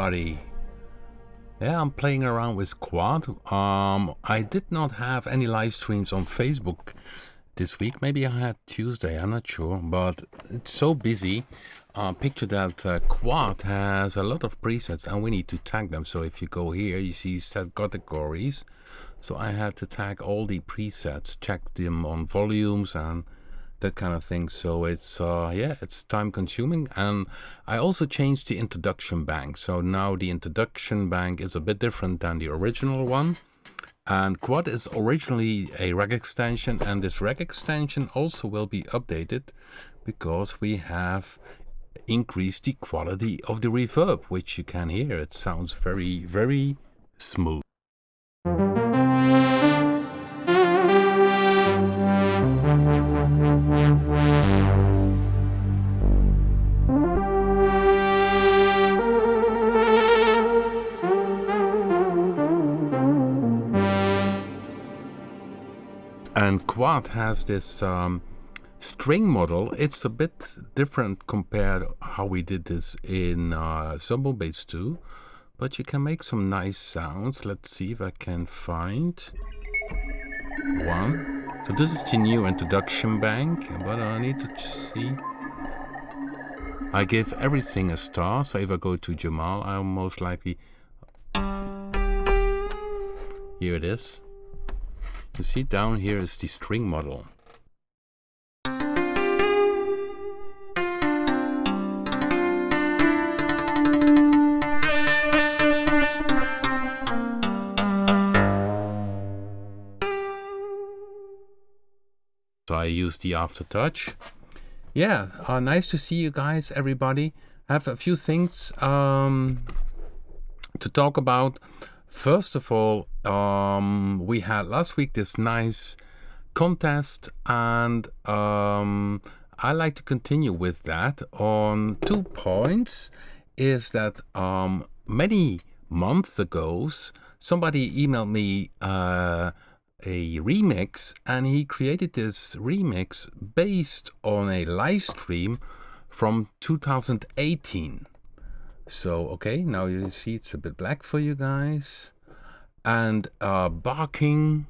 everybody. Yeah, I'm playing around with Quad. I did not have any live streams on Facebook this week. Maybe I had Tuesday, I'm not sure, but it's so busy. Picture that Quad has a lot of presets and we need to tag them. So if you go here, you see set categories. So I had to tag all the presets, check them on volumes and that kind of thing. So it's it's time consuming. And I also changed the introduction bank. So now the introduction bank is a bit different than the original one. And Quad is originally a reg extension, and this reg extension also will be updated because we have increased the quality of the reverb, which you can hear. It sounds very, very smooth. And Quad has this string model. It's a bit different compared how we did this in Bass 2, but you can make some nice sounds. Let's see if I can find one. So this is the new introduction bank, but I need to see. I give everything a star, so if I go to Jamal, I'll most likely... Here it is. You see down here is the string model. So I use the aftertouch. Yeah, nice to see you guys, everybody. I have a few things to talk about. First of all, we had last week this nice contest, and I like to continue with that on 2 points. Is that many months ago, somebody emailed me a remix, and he created this remix based on a live stream from 2018. So, okay, now you see it's a bit black for you guys. And Barking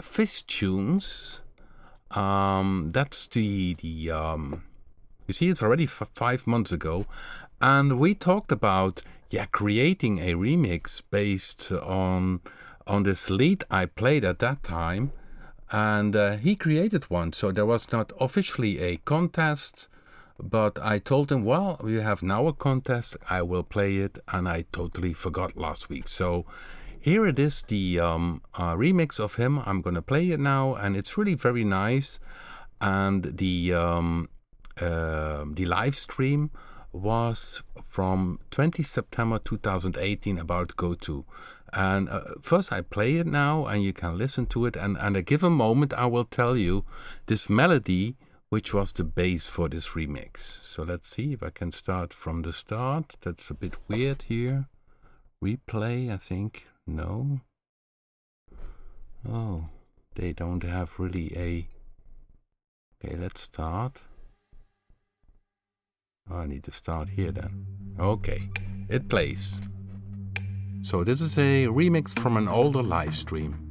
Fish Tunes, that's the you see it's already 5 months ago. And we talked about, creating a remix based on this lead I played at that time. And he created one, so there was not officially a contest. But I told him, well, we have now a contest, I will play it, and I totally forgot last week. So here it is, the remix of him. I'm going to play it now, and it's really very nice. And the live stream was from 20 September 2018, about Go To. And first I play it now, and you can listen to it. And at a given moment, I will tell you this melody, which was the bass for this remix. So let's see if I can start from the start. That's a bit weird here. Replay, I think. No. Oh, they don't have really a... Okay, let's start. Oh, I need to start here then. Okay, it plays. So this is a remix from an older live stream.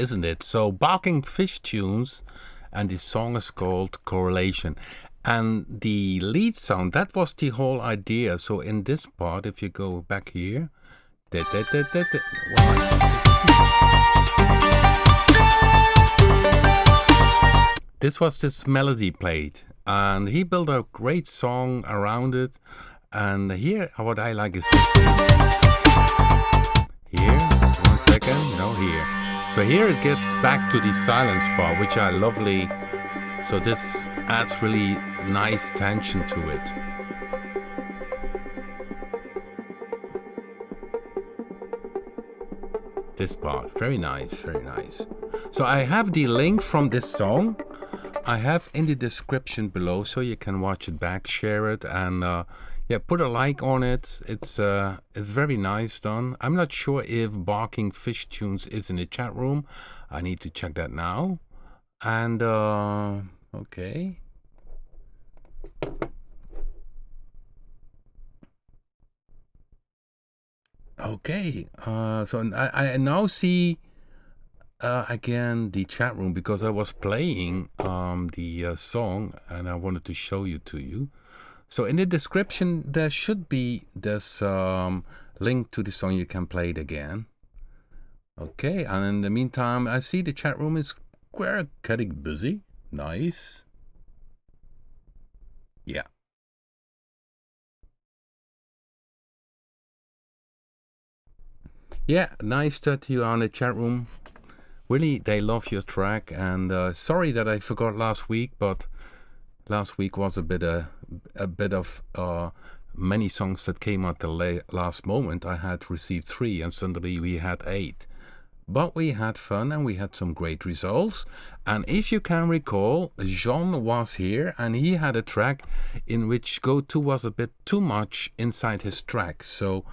isn't it? So Barking Fish Tunes, and the song is called Correlation. And the lead sound, that was the whole idea. So in this part, if you go back here, this was this melody played, and he built a great song around it. And here, what I like is this. Here, 1 second, no, here. So here it gets back to the silence part, which I lovely. So this adds really nice tension to it. This part, very nice, very nice. So I have the link from this song. I have in the description below, so you can watch it back, share it, and yeah, put a like on it. It's very nice done. I'm not sure if Barking Fish Tunes is in the chat room. I need to check that now. And okay. Okay, so I now see again the chat room, because I was playing the song and I wanted to show you to you. So in the description there should be this link to the song. You can play it again. Okay, and in the meantime I see the chat room is getting busy. Nice. Yeah. Yeah, nice that you are in the chat room. Really, they love your track. And sorry that I forgot last week, but last week was a bit of many songs that came at the last moment. I had received 3, and suddenly we had 8. But we had fun and we had some great results. And if you can recall, Jean was here and he had a track in which go-to was a bit too much inside his track. So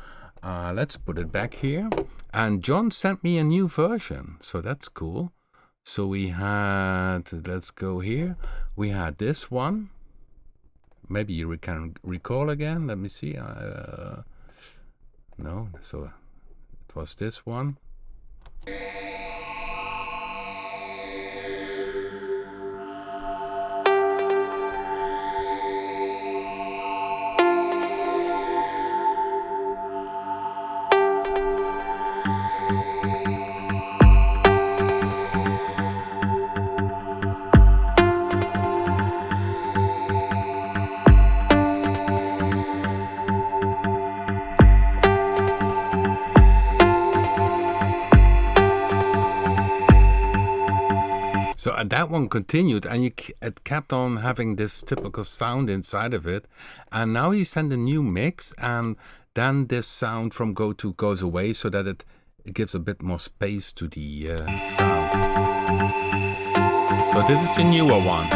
let's put it back here. And John sent me a new version, so that's cool. So we had, let's go here. We had this one. Maybe you can recall again. Let me see. No, so it was this one. So that one continued, and it kept on having this typical sound inside of it. And now he sent a new mix, and then this sound from go-to goes away, so that it gives a bit more space to the sound. So this is the newer one.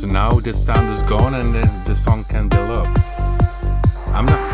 Now the sound is gone and the song can build up. I'm not.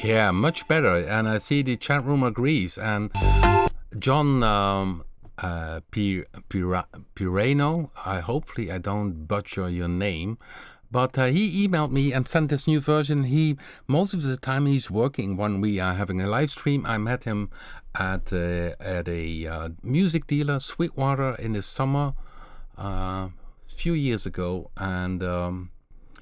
Yeah, much better. And I see the chat room agrees. And John Pirano, hopefully I don't butcher your name, but he emailed me and sent this new version. Most of the time he's working when we are having a live stream. I met him at a music dealer, Sweetwater, in the summer a few years ago, and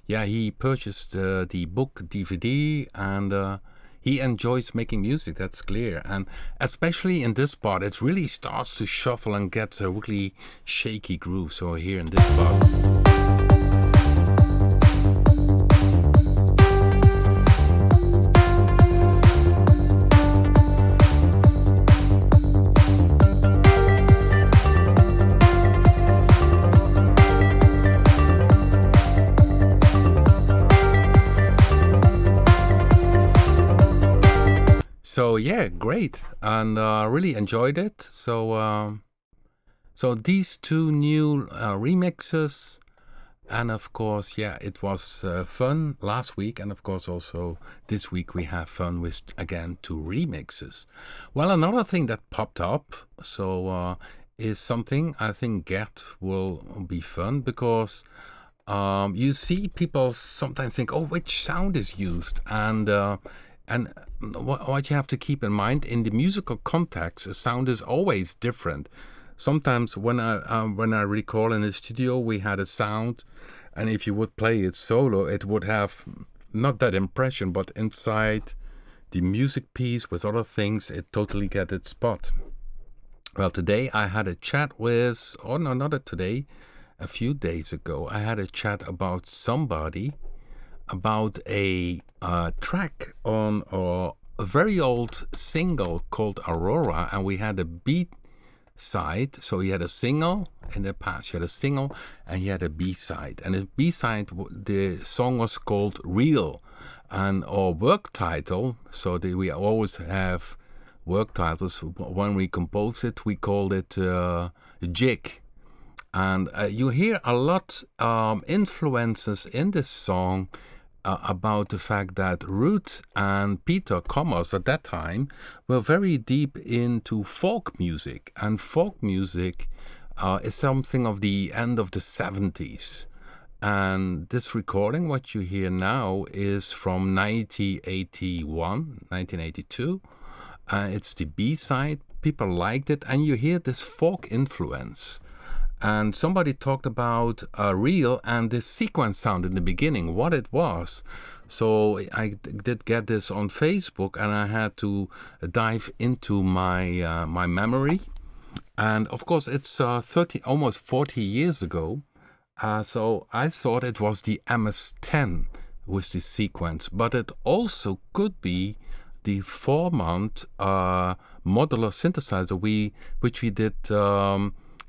yeah, he purchased the book DVD, and he enjoys making music, that's clear. And especially in this part, it really starts to shuffle and gets a really shaky groove. So here in this part. So yeah, great, and really enjoyed it. So these two new remixes, and of course, yeah, it was fun last week, and of course also this week we have fun with again two remixes. Well, another thing that popped up, is something I think Gert will be fun because. You see people sometimes think, oh, which sound is used? And what you have to keep in mind, in the musical context, a sound is always different. Sometimes when I recall in the studio, we had a sound, and if you would play it solo, it would have not that impression, but inside the music piece with other things, it totally get its spot. Well, today I had a chat with, oh no, not today, a few days ago, I had a chat about somebody, about a track on a very old single called Aurora, and we had a B-side. So he had a single in the past, he had a single, and he had a B-side. And the B-side, the song was called Real, and our work title, so we always have work titles. When we compose it, we called it Jig. And you hear a lot influences in this song about the fact that Ruth and Peter Commerce at that time were very deep into folk music. And folk music is something of the end of the 70s. And this recording, what you hear now, is from 1982. It's the B-side. People liked it. And you hear this folk influence. And somebody talked about Real and this sequence sound in the beginning, what it was. So I did get this on Facebook, and I had to dive into my my memory. And of course, it's almost 40 years ago. So I thought it was the MS-10 with this sequence, but it also could be the 4-month modular synthesizer which we did.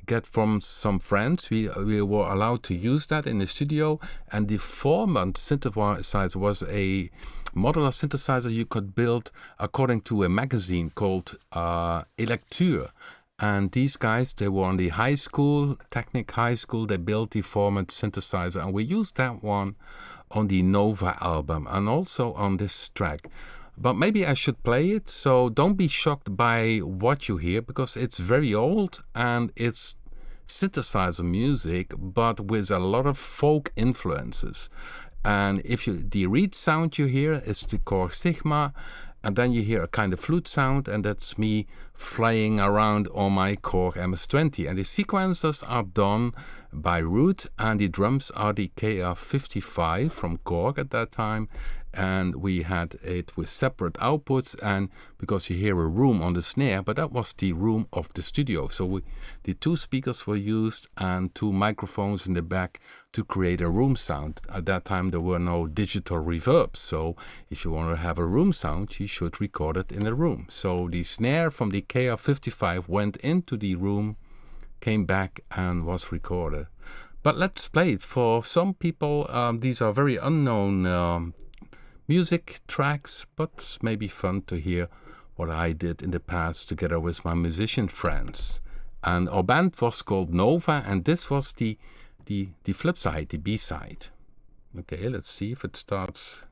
Get from some friends. We were allowed to use that in the studio, and the 4-month synthesizer was a modular synthesizer you could build according to a magazine called Electure. And these guys, they were on the high school, Technic High School, they built the 4-month synthesizer, and we used that one on the Nova album and also on this track. But maybe I should play it, so don't be shocked by what you hear, because it's very old and it's synthesizer music, but with a lot of folk influences. And the reed sound you hear is the Korg Sigma, and then you hear a kind of flute sound, and that's me flying around on my Korg MS-20. And the sequencers are done by Ruth, and the drums are the KR55 from Korg at that time. And we had it with separate outputs, and because you hear a room on the snare, but that was the room of the studio. So the 2 speakers were used and 2 microphones in the back to create a room sound. At that time there were no digital reverbs, so if you want to have a room sound, you should record it in a room. So the snare from the KR55 went into the room, came back, and was recorded. But let's play it. For some people, these are very unknown music tracks, but maybe fun to hear what I did in the past together with my musician friends. And our band was called Nova, and this was the flip side, the B-side. Okay, let's see if it starts.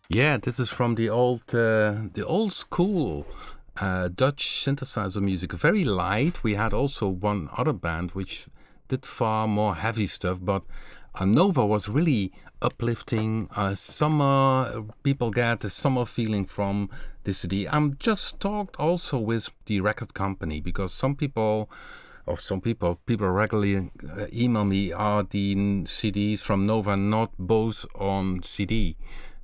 Yeah, this is from the old school Dutch synthesizer music. Very light. We had also one other band which did far more heavy stuff, but Nova was really uplifting. Summer, people get the summer feeling from the CD. I'm just talked also with the record company, because some people regularly email me, are the CDs from Nova not both on CD?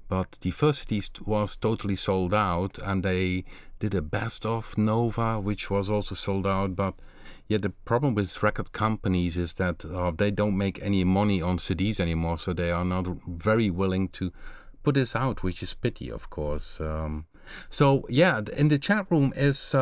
But the first CD was totally sold out, and they did a best of Nova, which was also sold out. But yeah, the problem with record companies is that they don't make any money on CDs anymore, so they are not very willing to put this out, which is pity, of course. So yeah, in the chat room is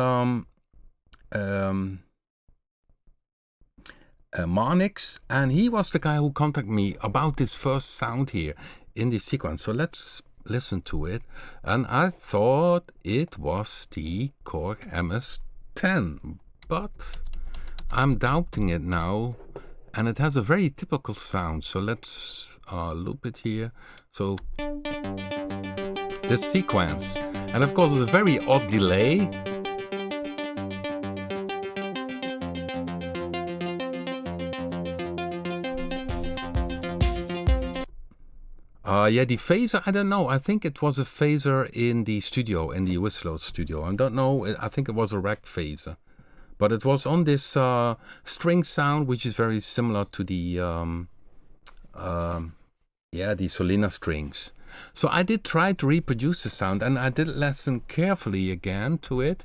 Marnix, and he was the guy who contacted me about this first sound here in this sequence. So let's listen to it. And I thought it was the Korg MS-10, but I'm doubting it now, and it has a very typical sound. So let's loop it here. So this sequence, and of course it's a very odd delay. Yeah, the phaser, I don't know. I think it was a phaser in the studio, in the Whistler studio. I don't know. I think it was a rack phaser. But it was on this string sound, which is very similar to the, the Solina strings. So I did try to reproduce the sound, and I did listen carefully again to it.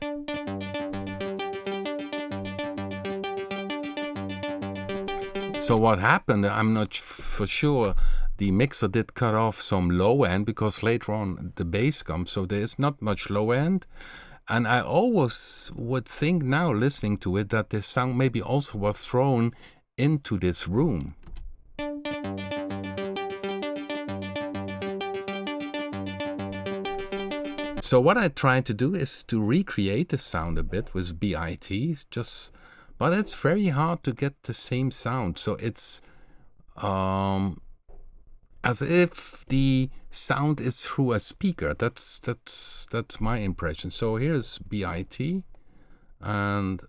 So what happened, I'm not for sure, the mixer did cut off some low end, because later on the bass comes, so there is not much low end. And I always would think now, listening to it, that this sound maybe also was thrown into this room. So what I tried to do is to recreate the sound a bit with B.I.T, but it's very hard to get the same sound. So it's as if the sound is through a speaker. That's my impression. So here's B.I.T, and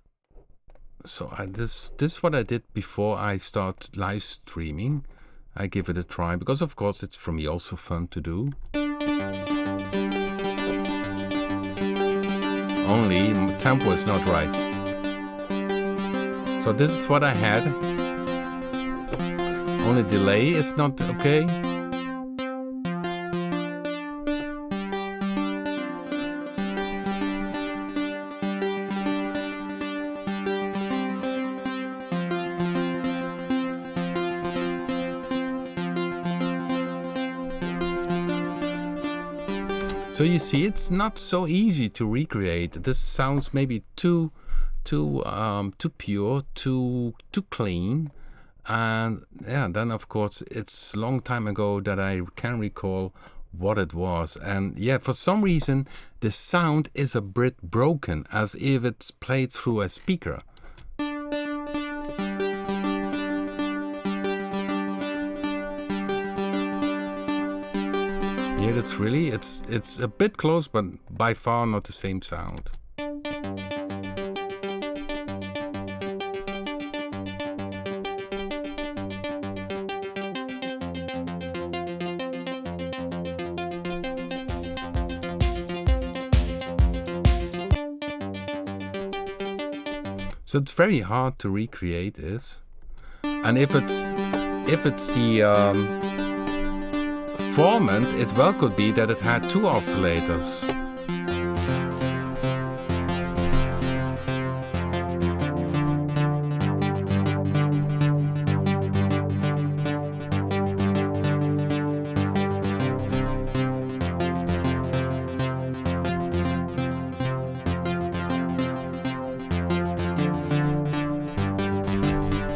so this is what I did before I start live streaming. I give it a try, because of course it's for me also fun to do. Only tempo is not right. So this is what I had. Only delay is not okay. So you see, it's not so easy to recreate. This sounds maybe too pure, too clean, and yeah. Then of course it's a long time ago that I can recall what it was, and yeah, for some reason the sound is a bit broken, as if it's played through a speaker. Yeah, it's really, it's a bit close, but by far not the same sound. So it's very hard to recreate this, and if it's the formant, it well could be that it had two oscillators.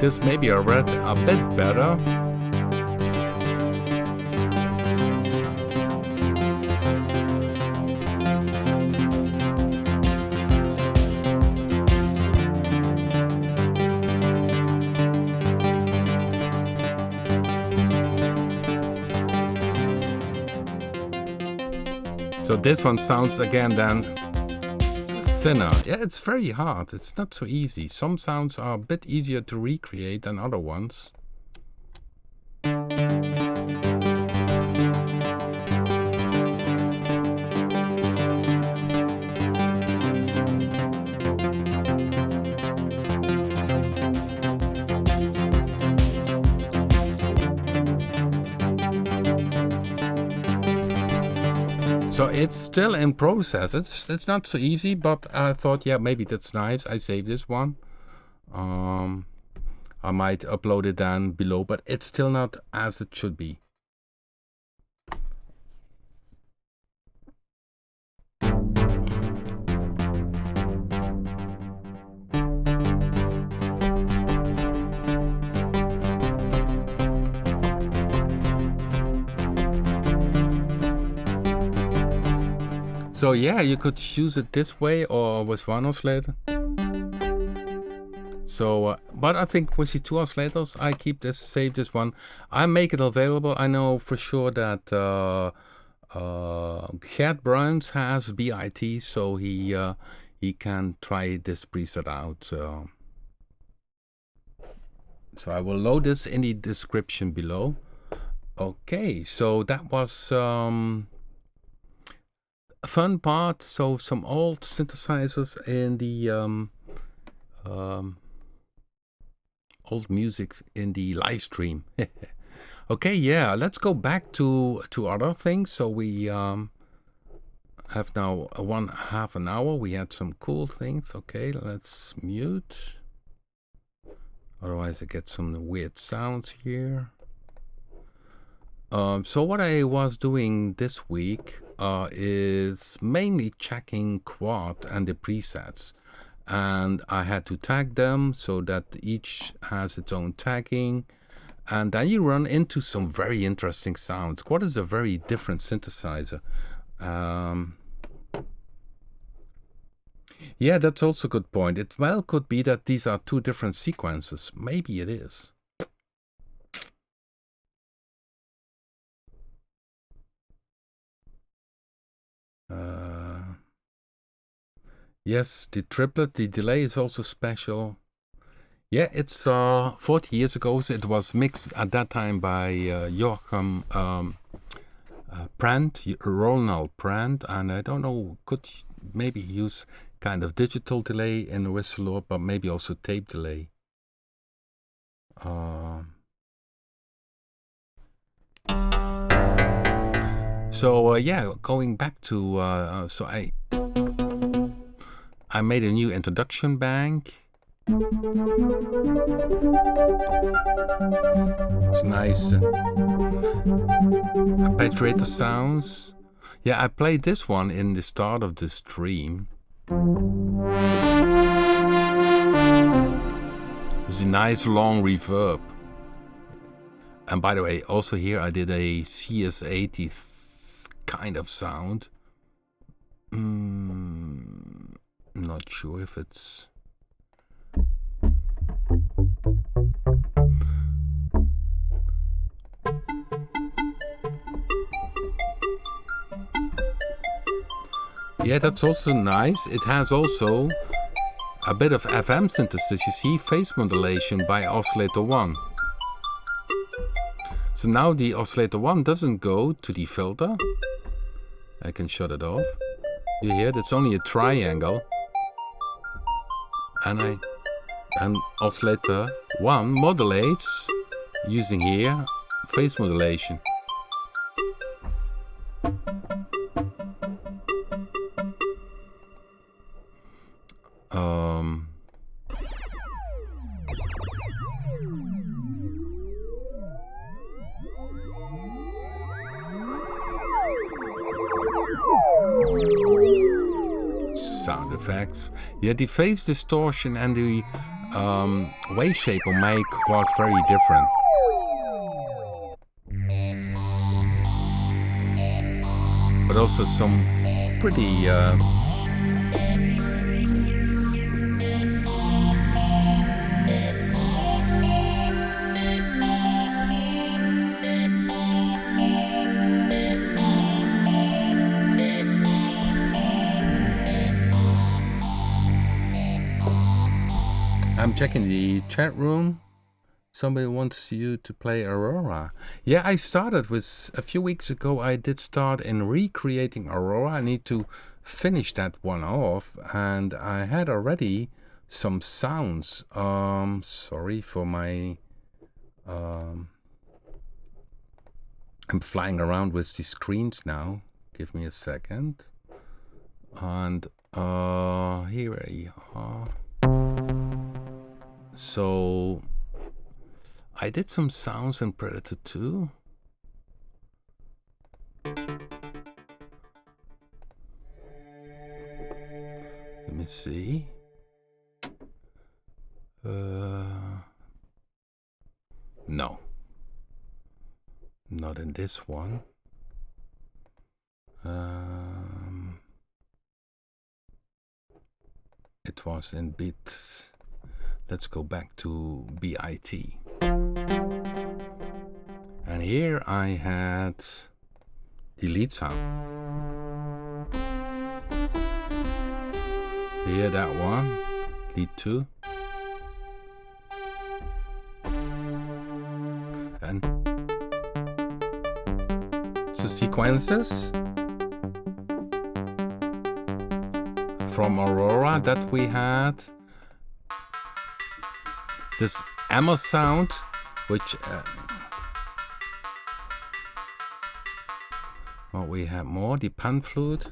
This maybe I read a bit better. So this one sounds again then thinner. Yeah, it's very hard. It's not so easy. Some sounds are a bit easier to recreate than other ones. So it's still in process. It's not so easy, but I thought, yeah, maybe that's nice. I saved this one. I might upload it down below, but it's still not as it should be. So yeah, you could use it this way or with one oscillator. So, but I think with the two oscillators, I keep this, save this one. I make it available. I know for sure that Gert Bruins has B.I.T, so he can try this preset out. So I will load this in the description below. Okay, so that was a fun part. So some old synthesizers in the old music in the live stream. Okay, yeah, let's go back to other things. So we have now half an hour. We had some cool things. Okay, let's mute. Otherwise I get some weird sounds here. So what I was doing this week is mainly checking Quad and the presets. And I had to tag them so that each has its own tagging. And then you run into some very interesting sounds. Quad is a very different synthesizer. Yeah, that's also a good point. It well could be that these are two different sequences. Maybe it is. Yes, the triplet, the delay is also special. Yeah, it's 40 years ago. So it was mixed at that time by Joachim Brandt, Ronald Brandt, and I don't know, could maybe use kind of digital delay in the Whistler, but maybe also tape delay. So yeah, going back to so I made a new introduction bank. It's nice. Arpeggiator sounds. Yeah, I played this one in the start of the stream. It's a nice long reverb. And by the way, also here I did a CS80 kind of sound. Not sure if it's... Yeah, that's also nice. It has also a bit of FM synthesis. You see, phase modulation by oscillator 1. So now the oscillator 1 doesn't go to the filter. I can shut it off. You hear, that's only a triangle. And oscillator 1 modulates using here phase modulation. Sound effects. Yeah, the phase distortion and the wave shape on my was very different. But also some pretty I'm checking the chat room. Somebody wants you to play Aurora. Yeah, I started with a few weeks ago. I did start in recreating Aurora. I need to finish that one off, and I had already some sounds. Sorry for my. I'm flying around with the screens now. Give me a second. And here we are. So I did some sounds in Predator 2. Let me see. No. Not in this one. It was in B.I.T. Let's go back to B.I.T. And here I had the lead sound. Here, that one, lead 2. And the sequences from Aurora that we had. This hammer sound, which well, we have more, the pan flute.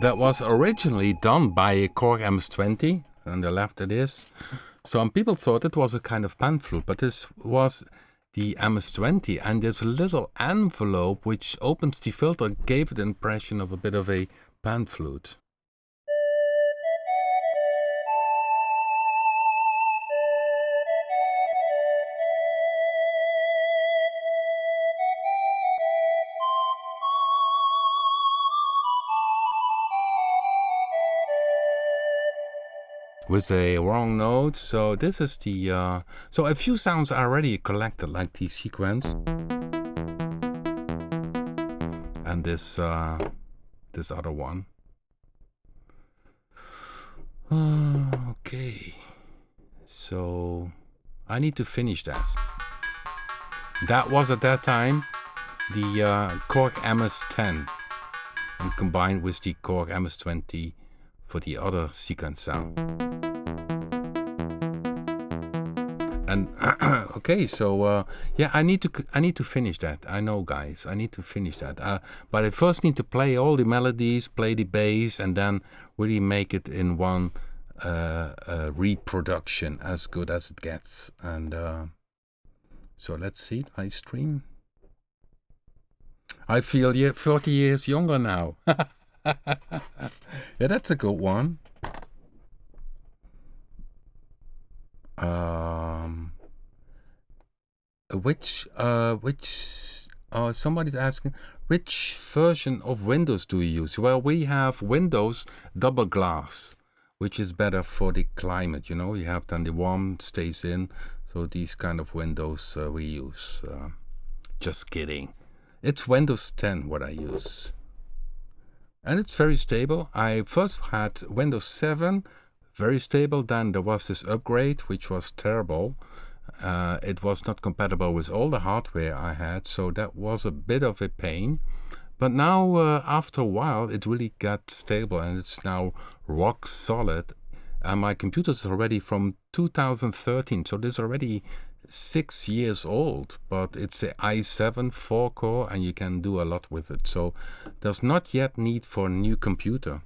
That was originally done by a Korg MS-20, on the left it is. Some people thought it was a kind of pan flute, but this was the MS-20, and there's a little envelope which opens the filter, gave it the impression of a bit of a pan flute. With a wrong note, so this is the so a few sounds are already collected, like the sequence and this other one. Okay, so I need to finish that. That was at that time the Korg MS-10, and combined with the Korg MS-20 for the other sequence sound. And okay, so yeah, I need to finish that. I know, guys, I need to finish that. But I first need to play all the melodies, play the bass, and then really make it in one reproduction as good as it gets. And so let's see, live stream. I feel 30 years younger now. Yeah, that's a good one. Somebody's asking, which version of Windows do you use? Well, we have Windows double glass, which is better for the climate. You know, you have then the warm stays in. So these kind of Windows we use. Just kidding. It's Windows 10 what I use. And it's very stable. I first had Windows 7, very stable. Then there was this upgrade, which was terrible. It was not compatible with all the hardware I had, so that was a bit of a pain. But now, after a while, it really got stable, and it's now rock solid. And my computer is already from 2013, so this is already 6 years old, but it's a i7 4-core, and you can do a lot with it. So there's not yet need for a new computer.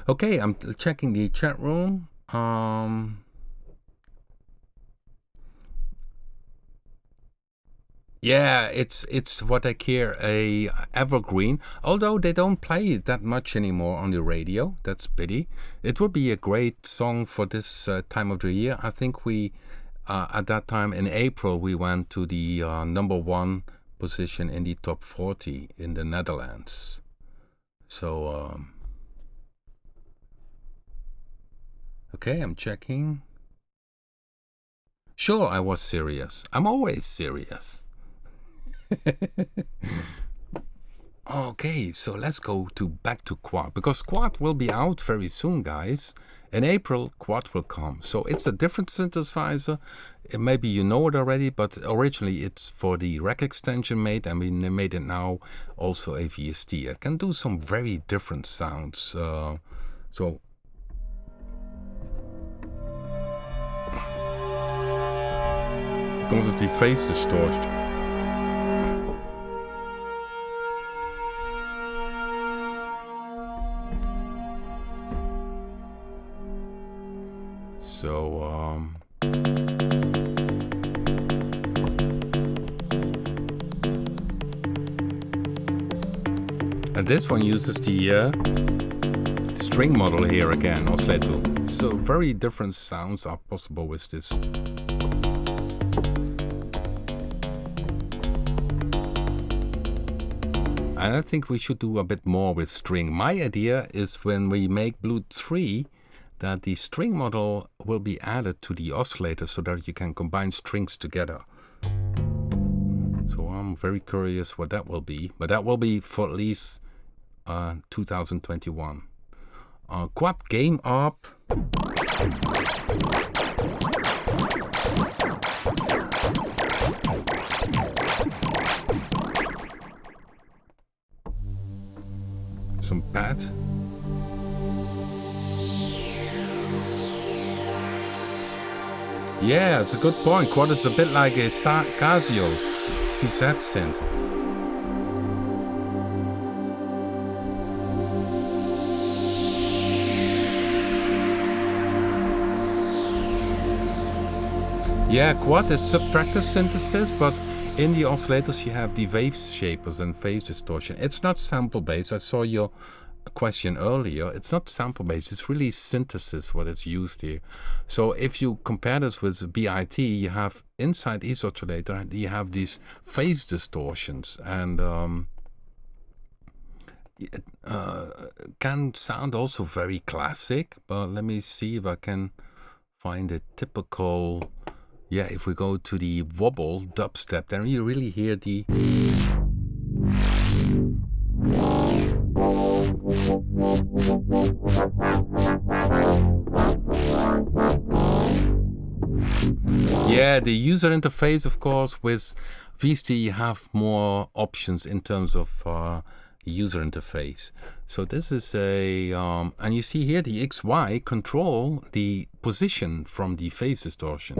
Okay, I'm checking the chat room. Yeah, it's what I hear, a evergreen. Although they don't play it that much anymore on the radio. That's pity. It would be a great song for this time of the year. I think we at that time in April we went to the #1 position in the top 40 in the Netherlands. So okay, I'm checking. Sure, I was serious. I'm always serious. Okay, so let's go back to Quad, because Quad will be out very soon, guys. In April, Quad will come. So it's a different synthesizer. Maybe you know it already, but originally it's for the rack extension made, and we made it now also a VST. It can do some very different sounds. So Komt die feestenstorst. So, and this one uses the string model here again, oscillator. So very different sounds are possible with this. And I think we should do a bit more with string. My idea is when we make Blue 3, that the string model will be added to the oscillator so that you can combine strings together. So I'm very curious what that will be, but that will be for at least 2021. Quad game up. Some pad. Yeah, it's a good point. Quad is a bit like a Casio CZ synth. Yeah, quad is subtractive synthesis, but in the oscillators you have the wave shapers and phase distortion. It's not sample based. I saw your question earlier. It's not sample based. It's really synthesis what it's used here. So if you compare this with B.I.T, you have inside each oscillator you have these phase distortions, and it can sound also very classic. But let me see if I can find a typical. Yeah, if we go to the wobble dubstep, then you really hear the. Yeah, the user interface, of course, with VST you have more options in terms of user interface. So this is a, and you see here the XY control the position from the phase distortion.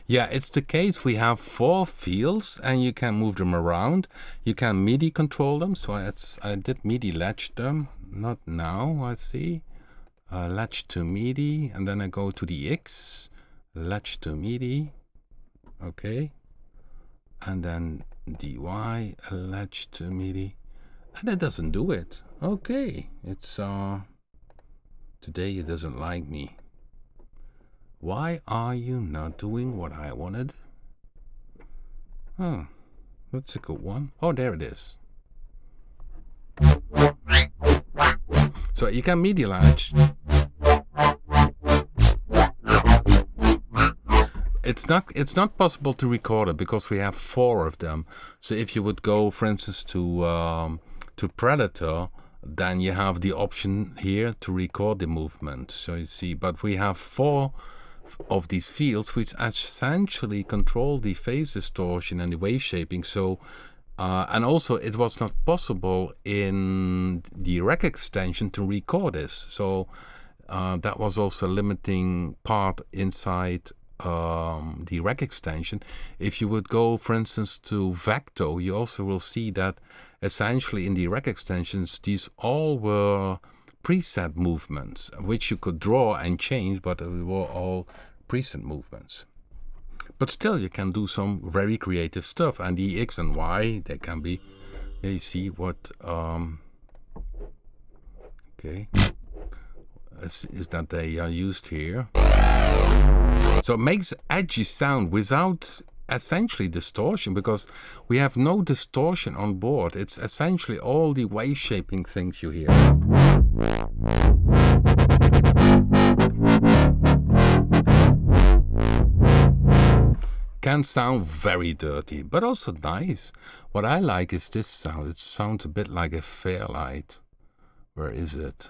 Yeah, it's the case we have 4 fields and you can move them around. You can MIDI control them. So I did MIDI latch them. Not now, I see. Latch to MIDI, and then I go to the X, latch to MIDI. Okay. And then the Y, latch to MIDI. And it doesn't do it. Okay. It's today it doesn't like me. Why are you not doing what I wanted? Huh, that's a good one. Oh, there it is. So you can MIDI latch. It's not possible to record it because we have 4 of them. So if you would go, for instance, to Predator, then you have the option here to record the movement. So you see, but we have 4 of these fields which essentially control the phase distortion and the wave shaping. So and also it was not possible in the rack extension to record this. So that was also a limiting part inside the rack extension. If you would go, for instance, to Vecto, you also will see that essentially in the rack extensions these all were preset movements which you could draw and change, but they were all preset movements. But still you can do some very creative stuff, and the X and Y, they can be, you see what okay, is that they are used here. So it makes edgy sound without essentially distortion, because we have no distortion on board. It's essentially all the wave shaping things you hear. Can sound very dirty, but also nice. What I like is this sound. It sounds a bit like a Fairlight. Where is it?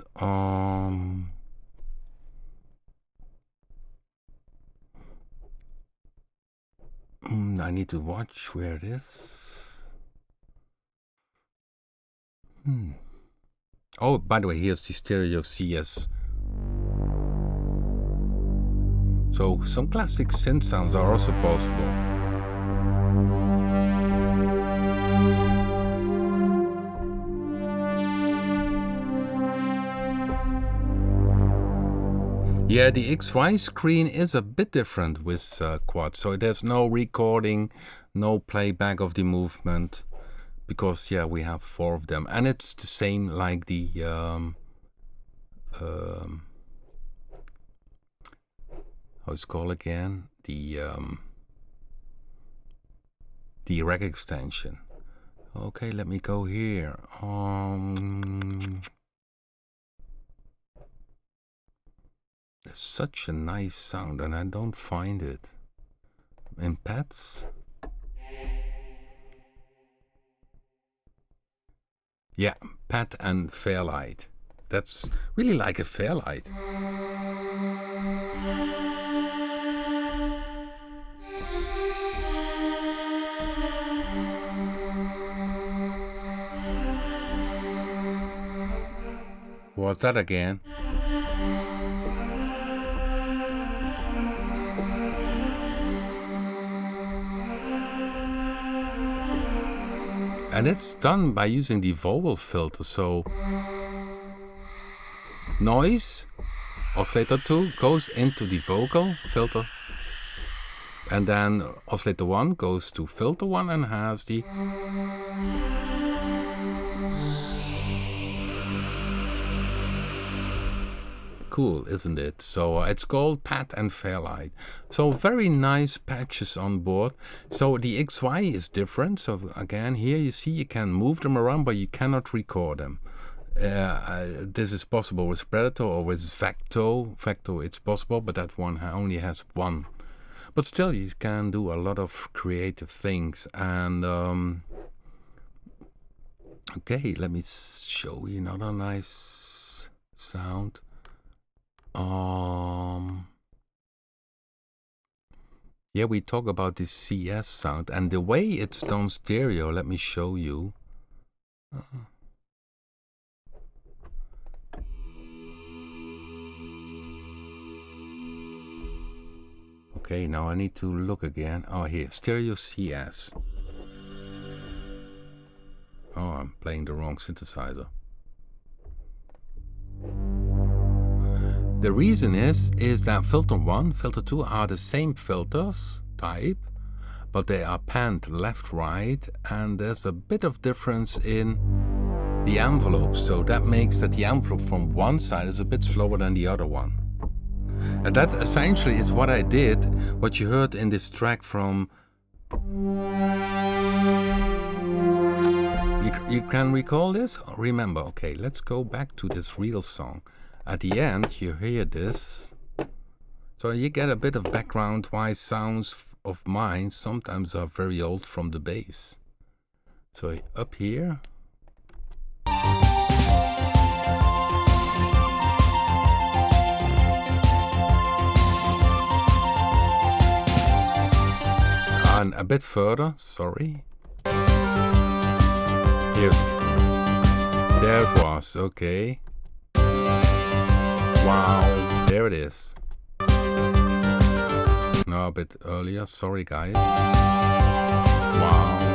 I need to watch where it is. Oh, by the way, here's the stereo CS. So some classic synth sounds are also possible. Yeah, the XY screen is a bit different with quad, so there's no recording, no playback of the movement, because yeah, we have 4 of them, and it's the same like the how it's called again, the the rack extension. Okay, let me go here. There's such a nice sound and I don't find it. In pads? Yeah, pad and Fairlight. That's really like a Fairlight. What's that again? And it's done by using the vowel filter, so noise, oscillator 2 goes into the vocal filter, and then oscillator 1 goes to filter 1 and has the... Cool, isn't it? So it's called Pad and Fairlight. So very nice patches on board. So the XY is different. So again, here you see you can move them around, but you cannot record them. This is possible with Predator or with Vecto. Vecto, it's possible, but that one only has one. But still, you can do a lot of creative things. And okay, let me show you another nice sound. Yeah, we talk about this CS sound and the way it's done stereo. Let me show you. Okay, now I need to look again. Oh, here, stereo CS. Oh, I'm playing the wrong synthesizer. The reason is that filter 1, filter 2 are the same filters type, but they are panned left, right, and there's a bit of difference in the envelope. So that makes that the envelope from one side is a bit slower than the other one. And that's essentially is what I did, what you heard in this track from... You can recall this? Remember, okay, let's go back to this real song. At the end, you hear this. So you get a bit of background why sounds of mine sometimes are very old from the bass. So up here. And a bit further, sorry. Here's, there it was, okay. Wow, there it is. No, a bit earlier, sorry guys. Wow.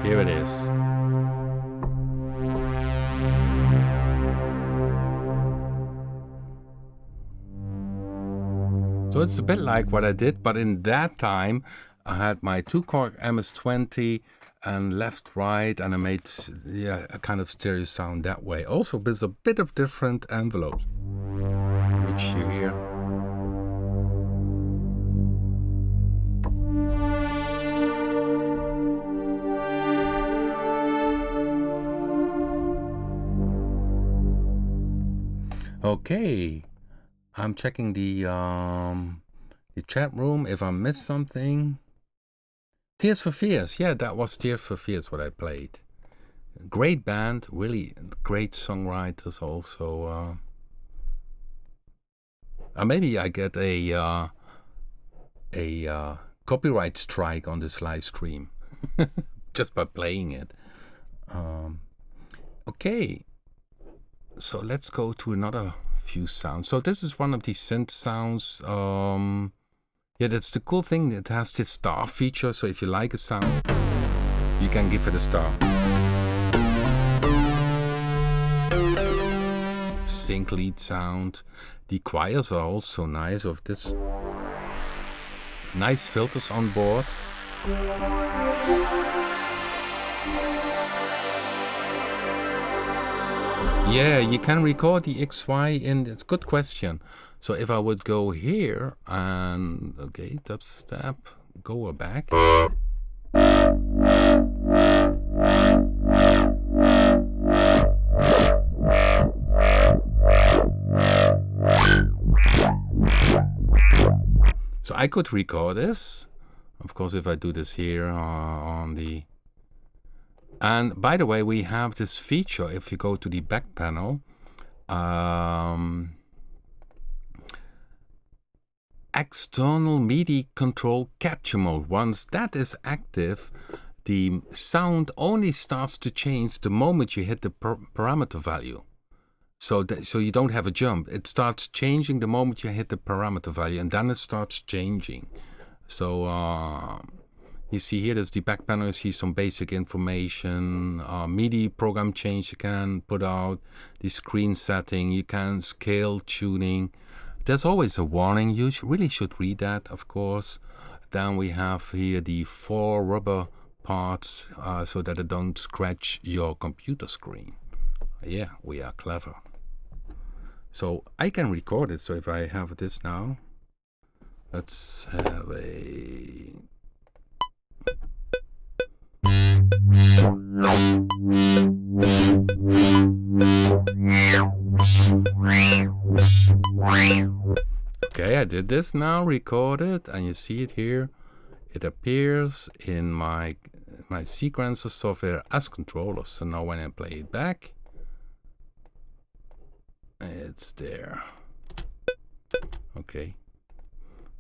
Here it is. So it's a bit like what I did, but in that time I had my 2-chord MS-20 and left, right, and I made a kind of stereo sound that way. Also, there's a bit of different envelopes, which you hear. Okay. I'm checking the chat room if I missed something. Tears for Fears, yeah, that was Tears for Fears what I played. Great band, really great songwriters also. Maybe I get a copyright strike on this live stream just by playing it. Okay, so let's go to another few sounds. So this is one of these synth sounds. Yeah, that's the cool thing. It has this star feature. So if you like a sound, you can give it a star. Sync lead sound. The choirs are also nice of this. Nice filters on board. Yeah, you can record the XY in. It's a good question. So if I would go here and okay, dubstep, go back. So I could record this. Of course, if I do this here on the... And by the way, we have this feature, if you go to the back panel, external MIDI control capture mode. Once that is active, the sound only starts to change the moment you hit the parameter value. So you don't have a jump. It starts changing the moment you hit the parameter value, and then it starts changing. So you see here, there's the back panel. You see some basic information, MIDI program change you can put out, the screen setting, you can scale tuning. There's always a warning. You really should read that, of course. Then we have here the 4 rubber parts so that it don't scratch your computer screen. Yeah, we are clever. So I can record it. So if I have this now, let's have a... Okay, I did this now, record it, and you see it here. It appears in my sequencer software as controller. So now when I play it back, it's there. Okay,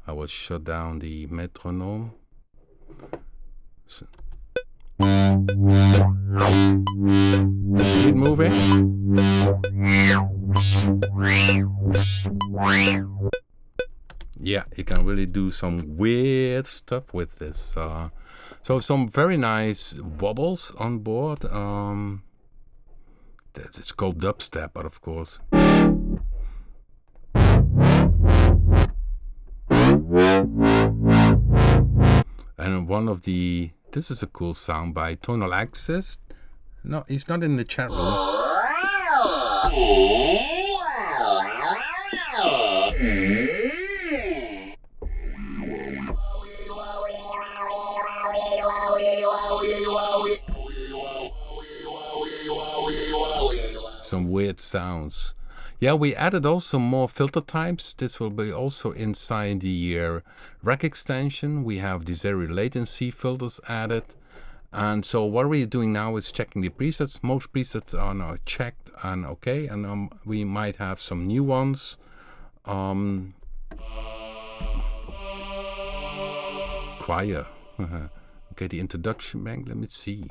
I will shut down the metronome. So, keep moving. Yeah, you can really do some weird stuff with this. So some very nice wobbles on board. It's called dubstep, but of course. And one of the... This is a cool sound by Tonal Axis. No, he's not in the chat room. Some weird sounds. Yeah, we added also more filter types. This will be also inside the rack extension. We have the zero latency filters added. And so what we're doing now is checking the presets. Most presets are now checked and okay. And we might have some new ones. Choir. Okay, the introduction bank. Let me see.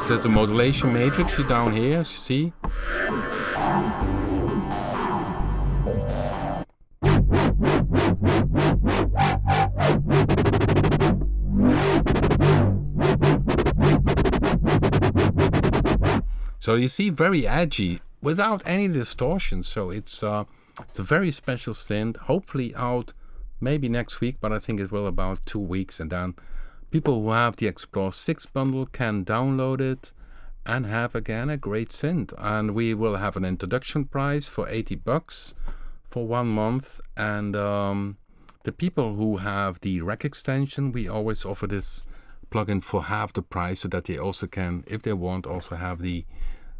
So there's a modulation matrix down here, you see. So you see, very edgy without any distortion. So it's a very special synth. Hopefully out maybe next week, but I think it will about 2 weeks, and then people who have the Explore 6 bundle can download it and have again a great synth. And we will have an introduction price for $80 for 1 month. And the people who have the rack extension, we always offer this plugin for half the price, so that they also can, if they want, also have the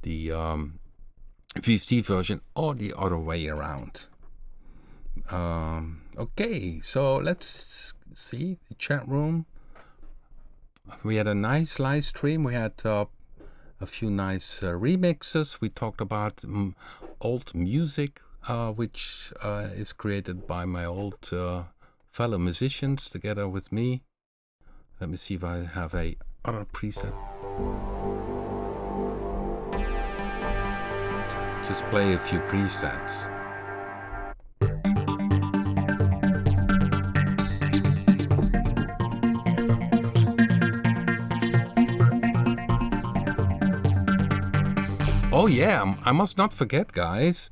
VST version or the other way around. Okay, so let's see the chat room. We had a nice live stream. We had a few nice remixes. We talked about old music, which is created by my old fellow musicians together with me. Let me see if I have a other preset. Just play a few presets. Oh yeah, I must not forget, guys,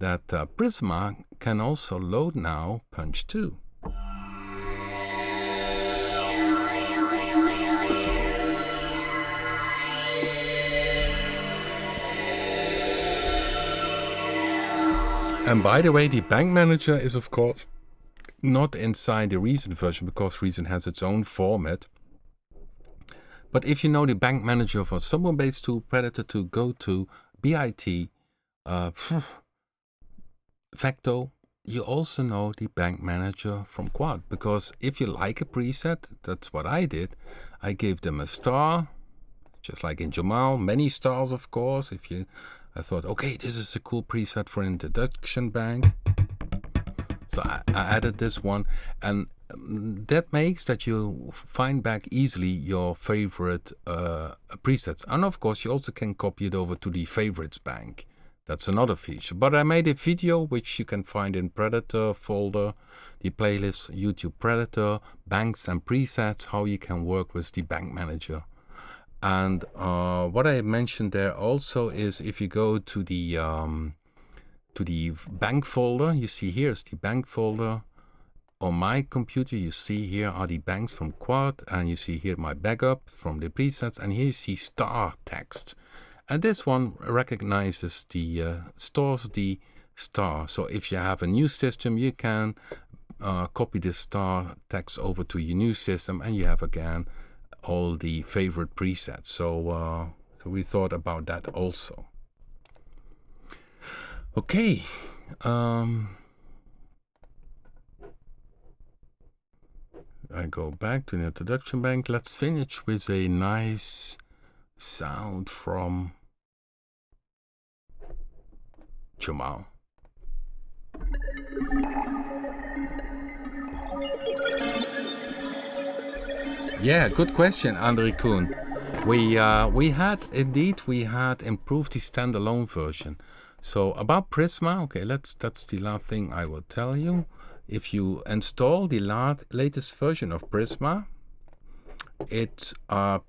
that Prisma can also load now Punch 2. And by the way, the bank manager is of course not inside the Reason version because Reason has its own format. But if you know the bank manager for Someone Base 2, Predator 2, go to B.I.T, Vecto, you also know the bank manager from Quad. Because if you like a preset, that's what I did. I gave them a star, just like in Jamal, many stars of course. I thought, okay, this is a cool preset for introduction bank. So I added this one, and that makes that you find back easily your favorite presets. And of course, you also can copy it over to the favorites bank. That's another feature. But I made a video which you can find in Predator folder, the playlist YouTube Predator, banks and presets, how you can work with the bank manager. And what I mentioned there also is if you go to the bank folder, you see here's the bank folder. On my computer, you see here are the banks from Quad, and you see here my backup from the presets, and here you see star text. And this one recognizes stores the star. So if you have a new system, you can copy the star text over to your new system, and you have again all the favorite presets. So we thought about that also. Okay. I go back to the introduction bank. Let's finish with a nice sound from Jamal. Yeah, good question, Andre Kuhn. We had improved the standalone version. So about Prisma, okay, that's the last thing I will tell you. If you install the latest version of Prisma, it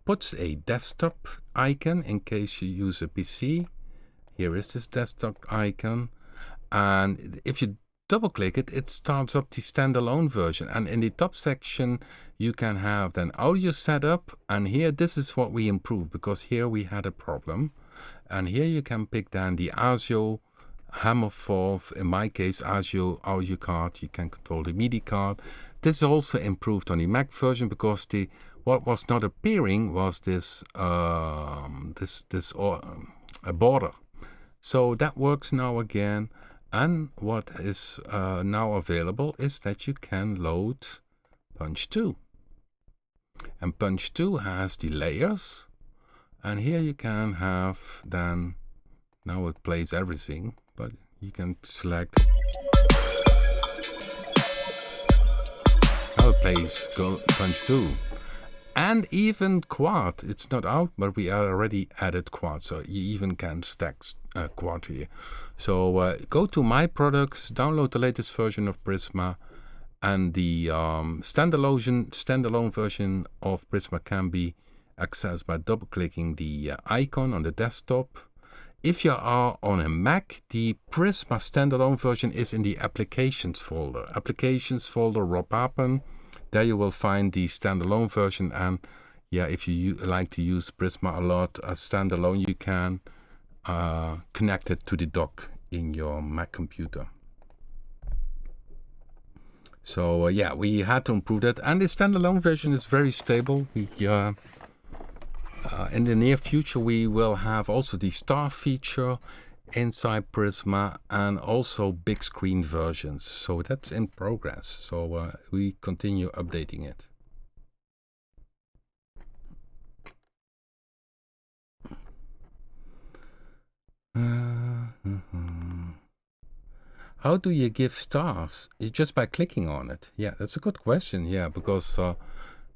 puts a desktop icon in case you use a PC. Here is this desktop icon, and if you double click it, it starts up the standalone version. And in the top section, you can have then audio setup. And here, this is what we improved because here we had a problem. And here you can pick then the ASIO Hammerfall, in my case, ASIO audio card. You can control the MIDI card. This is also improved on the Mac version because what was not appearing was this border. So that works now again. And what is now available is that you can load Punch 2. And Punch 2 has the layers. And here you can have then, now it plays everything, but you can select how it plays Punch 2. And even Quad, it's not out, but we already added Quad, so you even can stack Quad here. So go to My Products, download the latest version of Prisma, and the standalone version of Prisma can be accessed by double-clicking the icon on the desktop. If you are on a Mac, the Prisma standalone version is in the Applications folder. Applications folder, raw Papen. There you will find the standalone version, and yeah, if you like to use Prisma a lot as standalone, you can connect it to the dock in your Mac computer. So yeah, we had to improve that, and the standalone version is very stable. In the near future, we will have also the star feature inside Prisma and also big screen versions. So that's in progress. So we continue updating it. How do you give stars? Just by clicking on it. Yeah, that's a good question. Yeah, because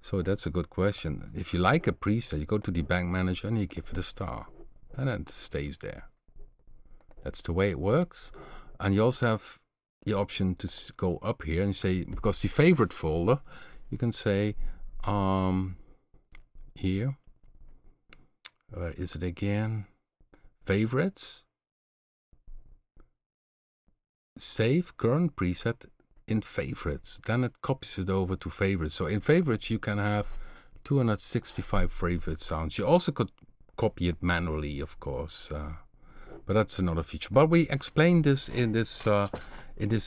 so that's a good question. If you like a preset, you go to the bank manager and you give it a star, and it stays there. That's the way it works. And you also have the option to go up here and say, because the favorite folder, you can say here, where is it again? favorites, save current preset in favorites. Then it copies it over to favorites. So in favorites you can have 265 favorite sounds. You also could copy it manually, of course, but that's another feature. But we explained this in this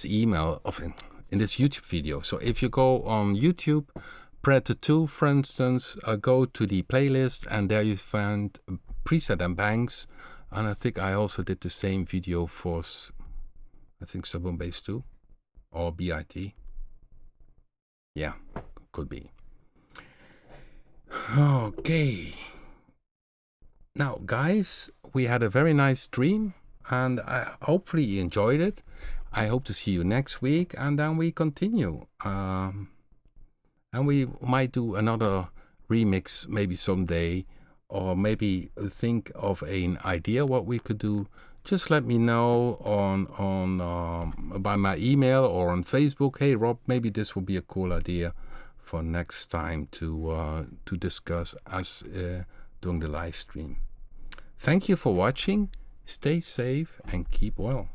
email in this YouTube video. So if you go on YouTube, Predator 2, for instance, go to the playlist, and there you find preset and banks. And I think I also did the same video for, I think, Sublime Bass 2 or B.I.T. Yeah, could be. Okay. Now, guys, we had a very nice stream, and hopefully you enjoyed it. I hope to see you next week, and then we continue. And we might do another remix maybe someday, or maybe think of an idea what we could do. Just let me know on by my email or on Facebook. Hey Rob, maybe this would be a cool idea for next time to discuss as during the live stream. Thank you for watching. Stay safe and keep well.